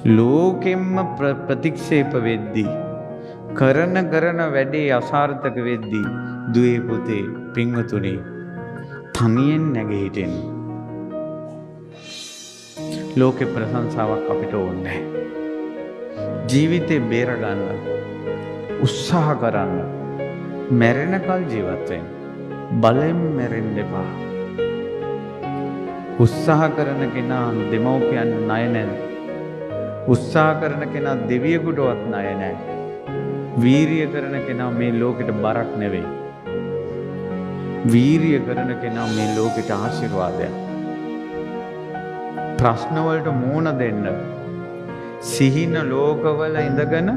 ලෝකෙම්ම ප්‍රතික්ෂේප වෙද්දී කරන වැඩේ අසාර්ථක වෙද්දී දුවේ පුතේ පින්වතුනි තනියෙන් නැගී හිටින්න. ලෝකේ ප්‍රශංසාවක් අපිට ඕනේ නැහැ. ජීවිතේ බේර ගන්න උත්සාහ කරන්න. මැරෙනකල් ජීවත් වෙන්න. බලෙන් මැරෙන්න එපා. උත්සාහ කරන කෙනා දෙමව්පියන් ණය නැහැ. උත්සාහ කරන කෙනා දෙවියෙකුටවත් ණය නැහැ. වීරිය කරන කෙනා මේ ලෝකෙට බරක් නෙවෙයි. වීරිය කරන කෙනා මේ ලෝකෙට ආශිර්වාදයක්. ප්‍රශ්න වලට මුහුණ දෙන්න. සිහින ලෝකවල ඉඳගෙන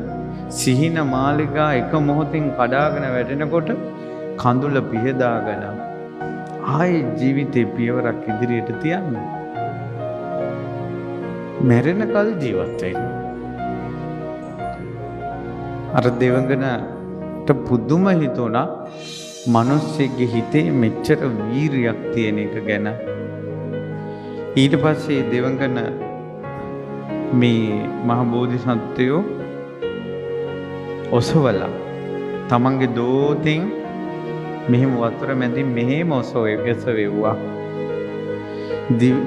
සිහින මාලිගා එක මොහොතින් කඩාගෙන වැටෙනකොට කඳුල පිහදාගෙන ආයේ ජීවිතේ පියවරක් ඉදිරියට තියන්න. මැරෙනකල් ජීවත් වෙන්න. අර දෙවඟනට පුදුම හිතුණා මිනිස්සෙගේ හිතේ මෙච්චර වීරියක් තියෙන එක ගැන. ඊට පස්සේ දෙවඟන මේ මහ බෝධිසත්වයෝ ඔසවලා තමන්ගේ දෝතෙන් මෙහෙම වතුර මැදින් මෙහෙම ඔසවෙව්වා.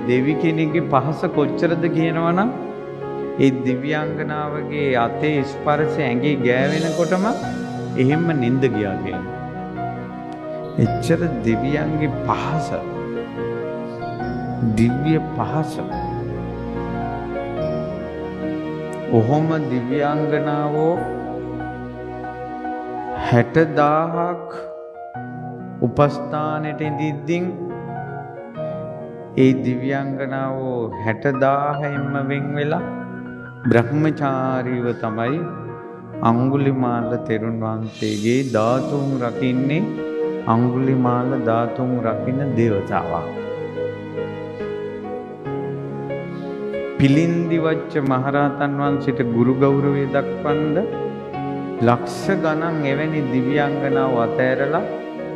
දෙවි කෙනෙක්ගේ පහස කොච්චරද කියනවනම් ඒ දිව්‍යාංගනාවගේ අතේ ස්පර්ශය ඇඟේ ගෑවෙනකොටම එහෙම නිින්ද ගියා කියන්නේ. එච්චර දෙවියන්ගේ පහස, දිව්‍ය පහස. ඔහොම දිව්‍යාංගනාවෝ 60000ක් උපස්ථානෙට ඉඳිද්දින් ඒ දිව්‍යාංගනාවෝ 60000යින්ම වෙන් වෙලා බ්‍රහ්මචාරීව තමයි අඟුලිමාල තෙරුන් වහන්සේගේ ධාතුන් රකින්නේ. අඟුලිමාල ධාතුන් රකින්න දේවතාවා. පිලින්දිවච්ච මහරහතන් වහන්සේට ගුරු ගෞරවය දක්වන්න ලක්ෂ ගණන් එවැනි දිව්‍යාංගනාව අතෑරලා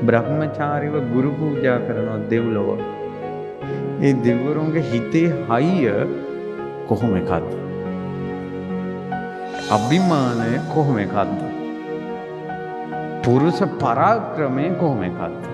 බ්‍රහ්මචාරීව ගුරු පූජා කරන දෙව්ලොව. ඒ දෙවිවරුන්ගේ හිතේ හයිය කොහොම එකක්ද? අභිමානය කොහොම එකක්ද? පුරුෂ පරාක්‍රමය කොහොම එකක්ද?